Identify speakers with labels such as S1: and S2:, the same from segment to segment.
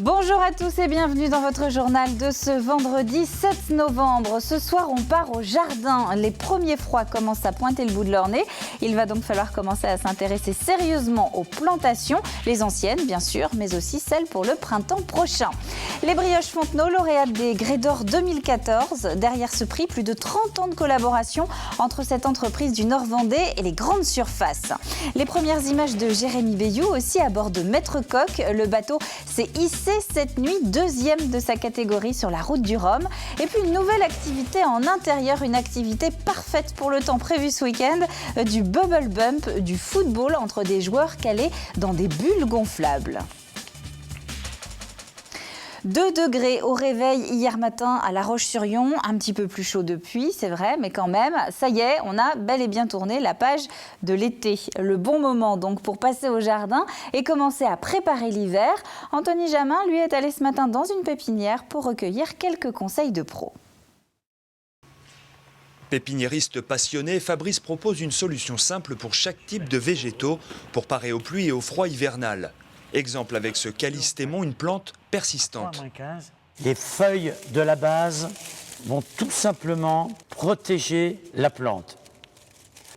S1: Bonjour à tous et bienvenue dans votre journal de ce vendredi 7 novembre. Ce soir, on part au jardin. Les premiers froids commencent à pointer le bout de leur nez. Il va donc falloir commencer à s'intéresser sérieusement aux plantations, les anciennes bien sûr, mais aussi celles pour le printemps prochain. Les brioches Fontenot, lauréates des Grès d'Or 2014. Derrière ce prix, plus de 30 ans de collaboration entre cette entreprise du Nord-Vendée et les grandes surfaces. Les premières images de Jérémy Bayou aussi à bord de Maître Coq. Le bateau s'est hissé cette nuit, deuxième de sa catégorie sur la route du Rhum. Et puis une nouvelle activité en intérieur, une activité parfaite pour le temps prévu ce week-end, du bubble bump, du football entre des joueurs calés dans des bulles gonflables. 2 degrés au réveil hier matin à La Roche-sur-Yon, un petit peu plus chaud depuis, c'est vrai, mais quand même, ça y est, on a bel et bien tourné la page de l'été. Le bon moment donc pour passer au jardin et commencer à préparer l'hiver. Anthony Jamin, lui, est allé ce matin dans une pépinière pour recueillir quelques conseils de pro.
S2: Pépiniériste passionné, Fabrice propose une solution simple pour chaque type de végétaux pour parer aux pluies et au froid hivernal. Exemple avec ce calystémon, une plante persistante.
S3: Les feuilles de la base vont tout simplement protéger la plante.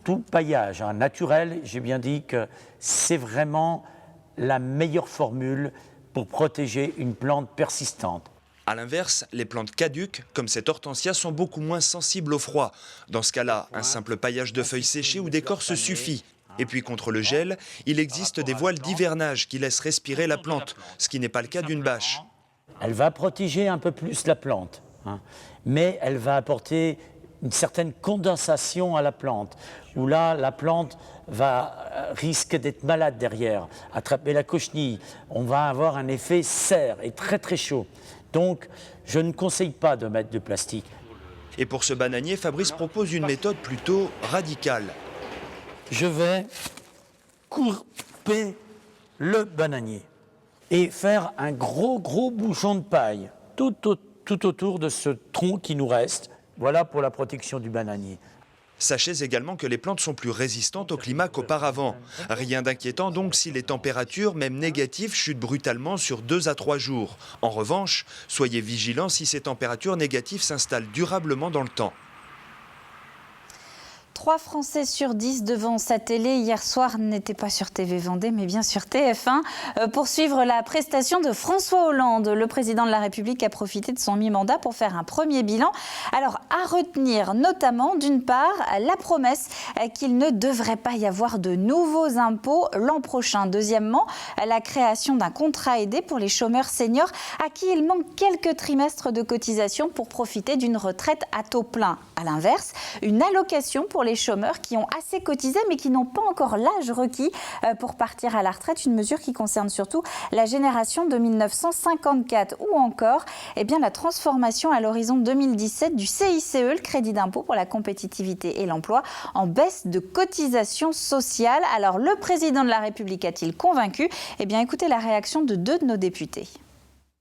S3: Tout le paillage naturel, j'ai bien dit que c'est vraiment la meilleure formule pour protéger une plante persistante.
S2: A l'inverse, les plantes caduques, comme cette hortensia, sont beaucoup moins sensibles au froid. Dans ce cas-là, un simple paillage de feuilles séchées ou d'écorce suffit. Et puis contre le gel, il existe des voiles d'hivernage qui laissent respirer la plante, ce qui n'est pas le cas d'une bâche.
S3: Elle va protéger un peu plus la plante, mais elle va apporter une certaine condensation à la plante, où là, la plante risque d'être malade derrière, attraper la cochenille. On va avoir un effet serre et très très chaud. Donc, je ne conseille pas de mettre de plastique.
S2: Et pour ce bananier, Fabrice propose une méthode plutôt radicale.
S3: Je vais couper le bananier et faire un gros bouchon de paille tout autour de ce tronc qui nous reste. Voilà pour la protection du bananier.
S2: Sachez également que les plantes sont plus résistantes au climat qu'auparavant. Rien d'inquiétant donc si les températures, même négatives, chutent brutalement sur 2 à 3 jours. En revanche, soyez vigilants si ces températures négatives s'installent durablement dans le temps.
S1: 3 Français sur 10 devant sa télé hier soir n'étaient pas sur TV Vendée, mais bien sur TF1 pour suivre la prestation de François Hollande. Le président de la République a profité de son mi-mandat pour faire un premier bilan. Alors, à retenir notamment, d'une part, la promesse qu'il ne devrait pas y avoir de nouveaux impôts l'an prochain. Deuxièmement, la création d'un contrat aidé pour les chômeurs seniors à qui il manque quelques trimestres de cotisation pour profiter d'une retraite à taux plein. À l'inverse, une allocation pour les chômeurs qui ont assez cotisé mais qui n'ont pas encore l'âge requis pour partir à la retraite, une mesure qui concerne surtout la génération de 1954 ou encore la transformation à l'horizon 2017 du CICE, le crédit d'impôt pour la compétitivité et l'emploi, en baisse de cotisation sociale. Alors le président de la République a-t-il convaincu ? Écoutez la réaction de 2 de nos députés.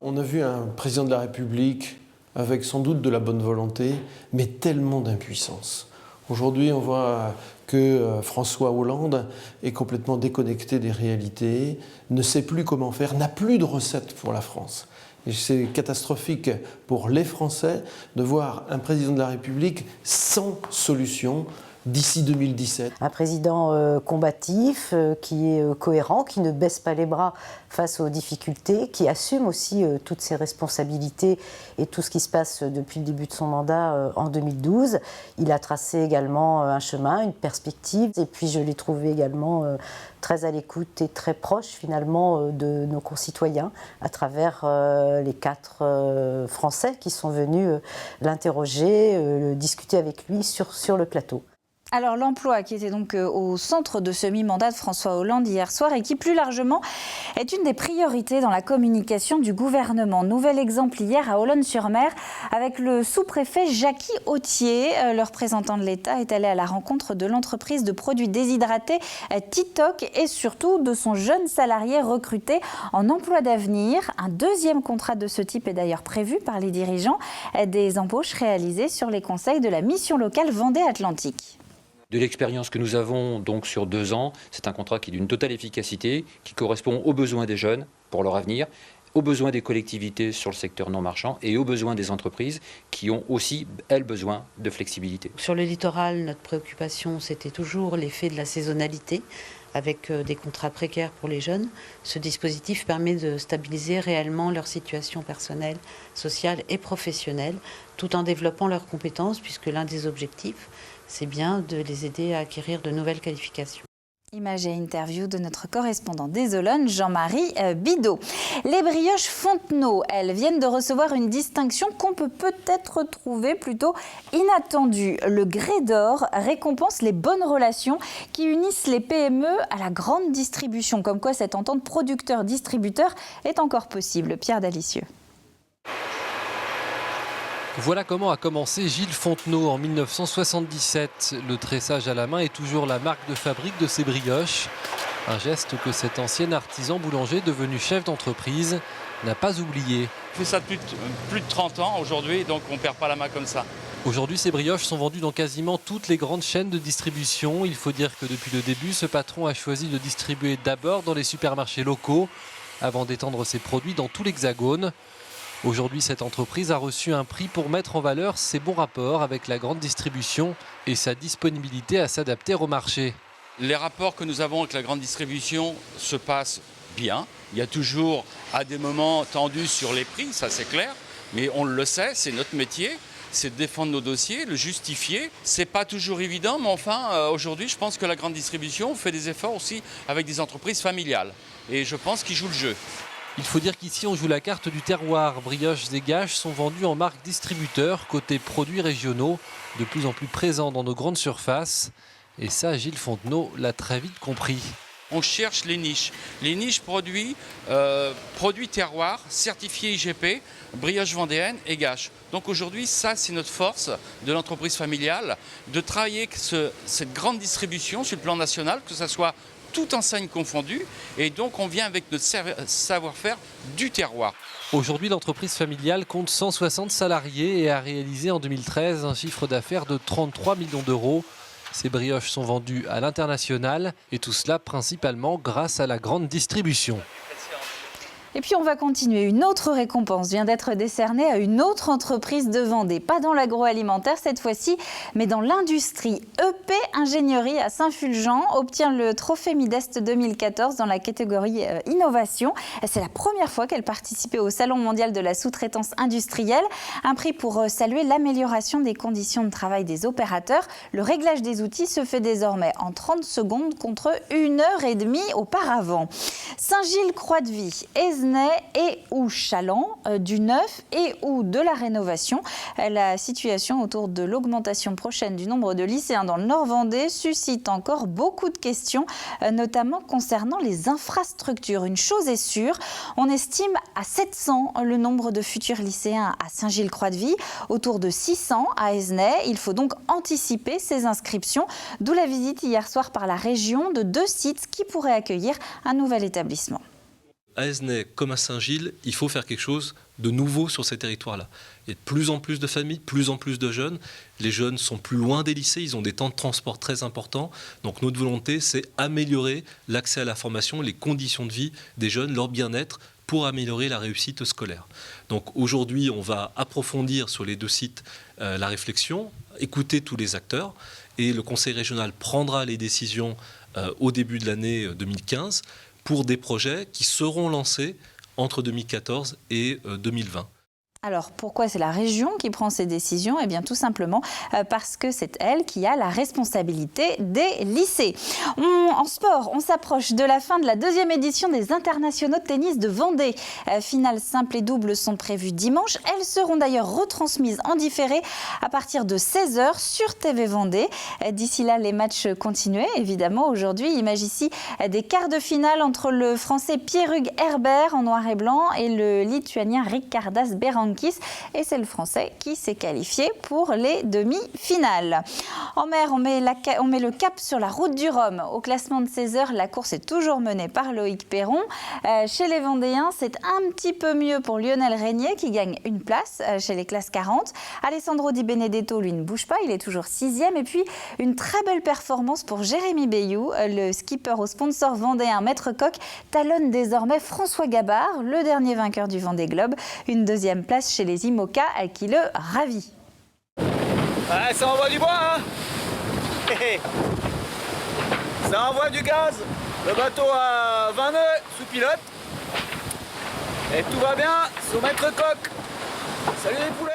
S4: On a vu un président de la République avec sans doute de la bonne volonté, mais tellement d'impuissance. Aujourd'hui, on voit que François Hollande est complètement déconnecté des réalités, ne sait plus comment faire, n'a plus de recettes pour la France. Et c'est catastrophique pour les Français de voir un président de la République sans solution d'ici 2017.
S5: Un président combatif, qui est cohérent, qui ne baisse pas les bras face aux difficultés, qui assume aussi toutes ses responsabilités et tout ce qui se passe depuis le début de son mandat en 2012. Il a tracé également un chemin, une perspective, et puis je l'ai trouvé également très à l'écoute et très proche finalement de nos concitoyens à travers les 4 Français qui sont venus l'interroger, discuter avec lui sur le plateau.
S1: Alors l'emploi qui était donc au centre de ce mi-mandat de François Hollande hier soir et qui plus largement est une des priorités dans la communication du gouvernement. Nouvel exemple hier à Olonne-sur-Mer avec le sous-préfet Jacky Autier. Le représentant de l'État est allé à la rencontre de l'entreprise de produits déshydratés Titoc et surtout de son jeune salarié recruté en emploi d'avenir. Un deuxième contrat de ce type est d'ailleurs prévu par les dirigeants des embauches réalisées sur les conseils de la mission locale Vendée-Atlantique.
S6: De l'expérience que nous avons donc sur 2 ans, c'est un contrat qui est d'une totale efficacité, qui correspond aux besoins des jeunes pour leur avenir, aux besoins des collectivités sur le secteur non marchand et aux besoins des entreprises qui ont aussi, elles, besoin de flexibilité.
S7: Sur le littoral, notre préoccupation, c'était toujours l'effet de la saisonnalité, avec des contrats précaires pour les jeunes. Ce dispositif permet de stabiliser réellement leur situation personnelle, sociale et professionnelle, tout en développant leurs compétences, puisque l'un des objectifs, c'est bien de les aider à acquérir de nouvelles qualifications.
S1: Image et interview de notre correspondant des Olonnes, Jean-Marie Bidot. Les brioches Fontenot, elles, viennent de recevoir une distinction qu'on peut peut-être trouver plutôt inattendue. Le Grès d'Or récompense les bonnes relations qui unissent les PME à la grande distribution. Comme quoi cette entente producteur-distributeur est encore possible. Pierre Dalicieux.
S8: Voilà comment a commencé Gilles Fontenot en 1977. Le tressage à la main est toujours la marque de fabrique de ses brioches. Un geste que cet ancien artisan boulanger devenu chef d'entreprise n'a pas oublié.
S9: Je fais ça depuis plus de 30 ans aujourd'hui, donc on ne perd pas la main comme ça.
S8: Aujourd'hui, ces brioches sont vendues dans quasiment toutes les grandes chaînes de distribution. Il faut dire que depuis le début, ce patron a choisi de distribuer d'abord dans les supermarchés locaux avant d'étendre ses produits dans tout l'Hexagone. Aujourd'hui, cette entreprise a reçu un prix pour mettre en valeur ses bons rapports avec la grande distribution et sa disponibilité à s'adapter au marché.
S9: Les rapports que nous avons avec la grande distribution se passent bien. Il y a toujours à des moments tendus sur les prix, ça c'est clair, mais on le sait, c'est notre métier. C'est de défendre nos dossiers, le justifier. C'est pas toujours évident, mais enfin, aujourd'hui, je pense que la grande distribution fait des efforts aussi avec des entreprises familiales. Et je pense qu'ils jouent le jeu.
S8: Il faut dire qu'ici, on joue la carte du terroir. Brioches et gâches sont vendus en marque distributeur, côté produits régionaux, de plus en plus présents dans nos grandes surfaces. Et ça, Gilles Fontenot l'a très vite compris.
S9: On cherche les niches. Les niches produits terroir, certifiés IGP, brioche vendéenne et gâches. Donc aujourd'hui, ça c'est notre force de l'entreprise familiale, de travailler avec cette grande distribution sur le plan national, que ce soit toute enseigne confondue, et donc on vient avec notre savoir-faire du terroir.
S8: Aujourd'hui, l'entreprise familiale compte 160 salariés et a réalisé en 2013 un chiffre d'affaires de 33 millions d'euros. Ces brioches sont vendues à l'international et tout cela principalement grâce à la grande distribution.
S1: Et puis on va continuer. Une autre récompense vient d'être décernée à une autre entreprise de Vendée. Pas dans l'agroalimentaire cette fois-ci, mais dans l'industrie. EP Ingénierie à Saint-Fulgent obtient le trophée Midest 2014 dans la catégorie innovation. C'est la première fois qu'elle participait au Salon mondial de la sous-traitance industrielle. Un prix pour saluer l'amélioration des conditions de travail des opérateurs. Le réglage des outils se fait désormais en 30 secondes contre 1h30 auparavant. Saint-Gilles-Croix-de-Vie, et ou Chaland, du neuf et ou de la rénovation. La situation autour de l'augmentation prochaine du nombre de lycéens dans le Nord-Vendée suscite encore beaucoup de questions, notamment concernant les infrastructures. Une chose est sûre, on estime à 700 le nombre de futurs lycéens à Saint-Gilles-Croix-de-Vie, autour de 600 à Esnay. Il faut donc anticiper ces inscriptions, d'où la visite hier soir par la région de 2 sites qui pourraient accueillir un nouvel établissement.
S10: À Esnay comme à Saint-Gilles, il faut faire quelque chose de nouveau sur ces territoires-là. Il y a de plus en plus de familles, de plus en plus de jeunes. Les jeunes sont plus loin des lycées, ils ont des temps de transport très importants. Donc notre volonté, c'est améliorer l'accès à la formation, les conditions de vie des jeunes, leur bien-être, pour améliorer la réussite scolaire. Donc aujourd'hui, on va approfondir sur les 2 sites la réflexion, écouter tous les acteurs, et le Conseil régional prendra les décisions au début de l'année 2015 pour des projets qui seront lancés entre 2014 et 2020.
S1: Alors, pourquoi c'est la région qui prend ces décisions ? Eh bien, tout simplement parce que c'est elle qui a la responsabilité des lycées. En sport, on s'approche de la fin de la 2e édition des internationaux de tennis de Vendée. Finales simples et doubles sont prévues dimanche. Elles seront d'ailleurs retransmises en différé à partir de 16h sur TV Vendée. D'ici là, les matchs continuaient, évidemment. Aujourd'hui, image ici des quarts de finale entre le français Pierre-Hugues Herbert en noir et blanc et le lituanien Ricardas Berankis Yankees. Et c'est le Français qui s'est qualifié pour les demi-finales. En mer, on met le cap sur la route du Rhum. Au classement de 16 heures, la course est toujours menée par Loïc Perron. Chez les Vendéens, c'est un petit peu mieux pour Lionel Régnier qui gagne une place chez les classes 40. Alessandro Di Benedetto, lui, ne bouge pas, il est toujours 6e. Et puis, une très belle performance pour Jérémy Bayou. Le skipper au sponsor vendéen Maître Coq talonne désormais François Gabard, le dernier vainqueur du Vendée Globe. Une deuxième place chez les IMOCA qui le ravit.
S11: Ouais, ça envoie du bois, hein. Ça envoie du gaz. Le bateau a 20 nœuds sous pilote. Et tout va bien sous Maître Coq. Salut les poulets.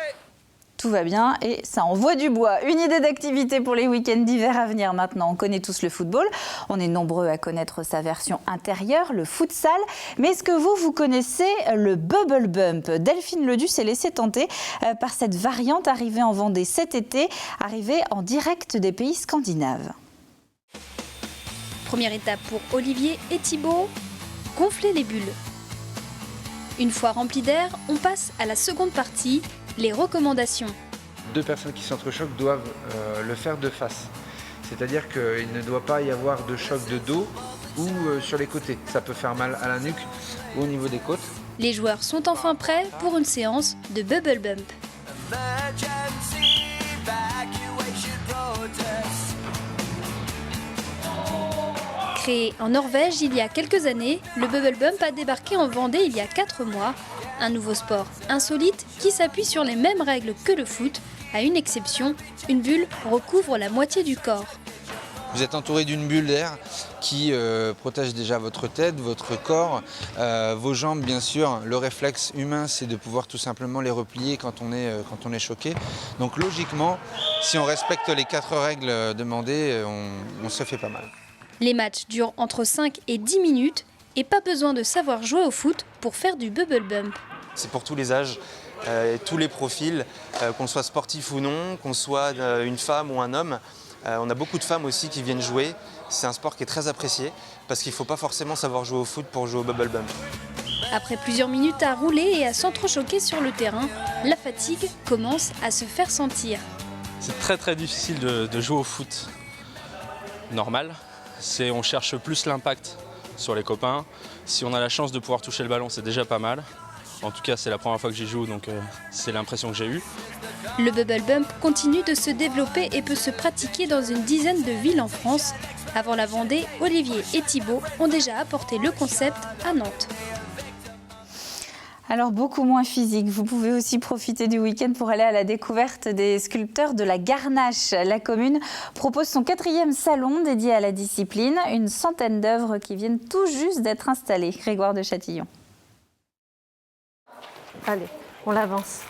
S1: Tout va bien et ça envoie du bois. Une idée d'activité pour les week-ends d'hiver à venir maintenant. On connaît tous le football. On est nombreux à connaître sa version intérieure, le futsal. Mais est-ce que vous connaissez le bubble bump? Delphine Ledu s'est laissée tenter par cette variante arrivée en Vendée cet été, arrivée en direct des pays scandinaves.
S12: Première étape pour Olivier et Thibaut, gonfler les bulles. Une fois rempli d'air, on passe à la seconde partie, les recommandations.
S13: Deux personnes qui s'entrechoquent doivent le faire de face. C'est-à-dire qu'il ne doit pas y avoir de choc de dos ou sur les côtés. Ça peut faire mal à la nuque ou au niveau des côtes.
S12: Les joueurs sont enfin prêts pour une séance de bubble bump. Créé en Norvège il y a quelques années, le bubble bump a débarqué en Vendée il y a 4 mois. Un nouveau sport insolite qui s'appuie sur les mêmes règles que le foot. À une exception, une bulle recouvre la moitié du corps.
S14: Vous êtes entouré d'une bulle d'air qui protège déjà votre tête, votre corps, vos jambes bien sûr. Le réflexe humain, c'est de pouvoir tout simplement les replier quand on est choqué. Donc logiquement, si on respecte les 4 règles demandées, on se fait pas mal.
S12: Les matchs durent entre 5 et 10 minutes et pas besoin de savoir jouer au foot pour faire du bubble bump.
S15: C'est pour tous les âges, tous les profils, qu'on soit sportif ou non, qu'on soit une femme ou un homme. On a beaucoup de femmes aussi qui viennent jouer. C'est un sport qui est très apprécié parce qu'il ne faut pas forcément savoir jouer au foot pour jouer au bubble bump.
S12: Après plusieurs minutes à rouler et à s'entrechoquer sur le terrain, la fatigue commence à se faire sentir.
S16: C'est très difficile de jouer au foot normal. On cherche plus l'impact sur les copains. Si on a la chance de pouvoir toucher le ballon, c'est déjà pas mal. En tout cas, c'est la première fois que j'y joue, donc c'est l'impression que j'ai eue.
S12: Le bubble bump continue de se développer et peut se pratiquer dans une dizaine de villes en France. Avant la Vendée, Olivier et Thibaut ont déjà apporté le concept à Nantes.
S1: Alors beaucoup moins physique, vous pouvez aussi profiter du week-end pour aller à la découverte des sculpteurs de la Garnache. La commune propose son 4e salon dédié à la discipline, une centaine d'œuvres qui viennent tout juste d'être installées. Grégoire de Châtillon.
S17: Allez, on l'avance.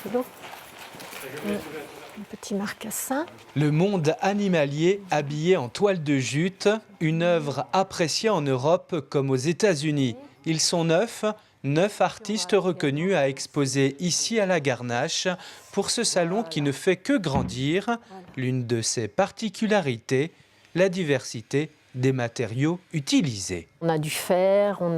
S17: C'est l'eau. Un petit marcassin.
S18: Le monde animalier habillé en toile de jute, une œuvre appréciée en Europe comme aux États-Unis. Ils sont 9 artistes reconnus à exposer ici à la Garnache pour ce salon qui ne fait que grandir. L'une de ses particularités, la diversité des matériaux utilisés.
S17: On a du fer, on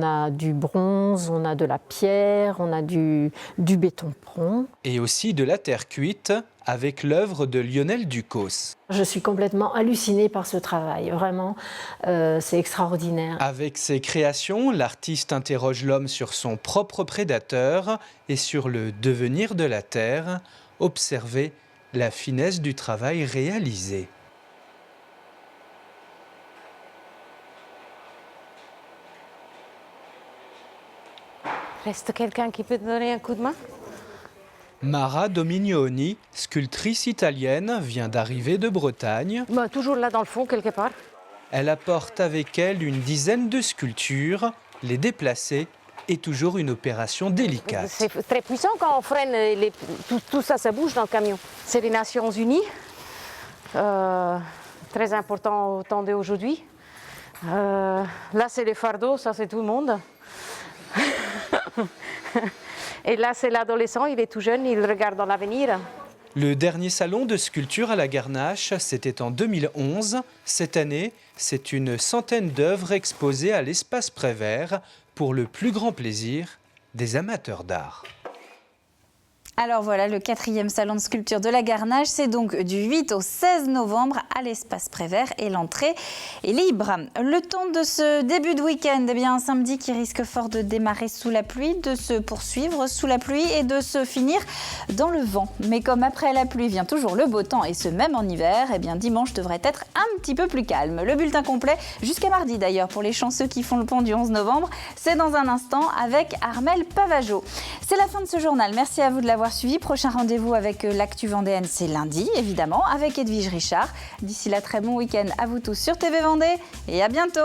S17: a du bronze, on a de la pierre, on a du béton prond.
S18: Et aussi de la terre cuite avec l'œuvre de Lionel Ducos.
S17: Je suis complètement hallucinée par ce travail, vraiment, c'est extraordinaire.
S18: Avec ses créations, l'artiste interroge l'homme sur son propre prédateur et sur le devenir de la terre. Observez la finesse du travail réalisé.
S19: Reste quelqu'un qui peut te donner un coup de main?
S18: Mara Dominioni, sculptrice italienne, vient d'arriver de Bretagne.
S19: Toujours là dans le fond, quelque part.
S18: Elle apporte avec elle une dizaine de sculptures. Les déplacer est toujours une opération délicate.
S19: C'est très puissant quand on freine, tout ça, ça bouge dans le camion. C'est les Nations Unies, très important au temps d'aujourd'hui. Là, c'est les fardeaux, ça c'est tout le monde. Et là, c'est l'adolescent, il est tout jeune, il regarde dans l'avenir.
S18: Le dernier salon de sculpture à la Garnache, c'était en 2011. Cette année, c'est une centaine d'œuvres exposées à l'espace Prévert pour le plus grand plaisir des amateurs d'art.
S1: Alors voilà, le 4e salon de sculpture de la Garnache, c'est donc du 8 au 16 novembre à l'espace Prévert et l'entrée est libre. Le temps de ce début de week-end, eh bien un samedi qui risque fort de démarrer sous la pluie, de se poursuivre sous la pluie et de se finir dans le vent. Mais comme après la pluie vient toujours le beau temps et ce même en hiver, eh bien dimanche devrait être un petit peu plus calme. Le bulletin complet, jusqu'à mardi d'ailleurs pour les chanceux qui font le pont du 11 novembre, c'est dans un instant avec Armelle Pavageau. C'est la fin de ce journal, merci à vous de l'avoir suivi. Prochain rendez-vous avec l'actu vendéenne, c'est lundi, évidemment, avec Edwige Richard. D'ici là, très bon week-end à vous tous sur TV Vendée et à bientôt.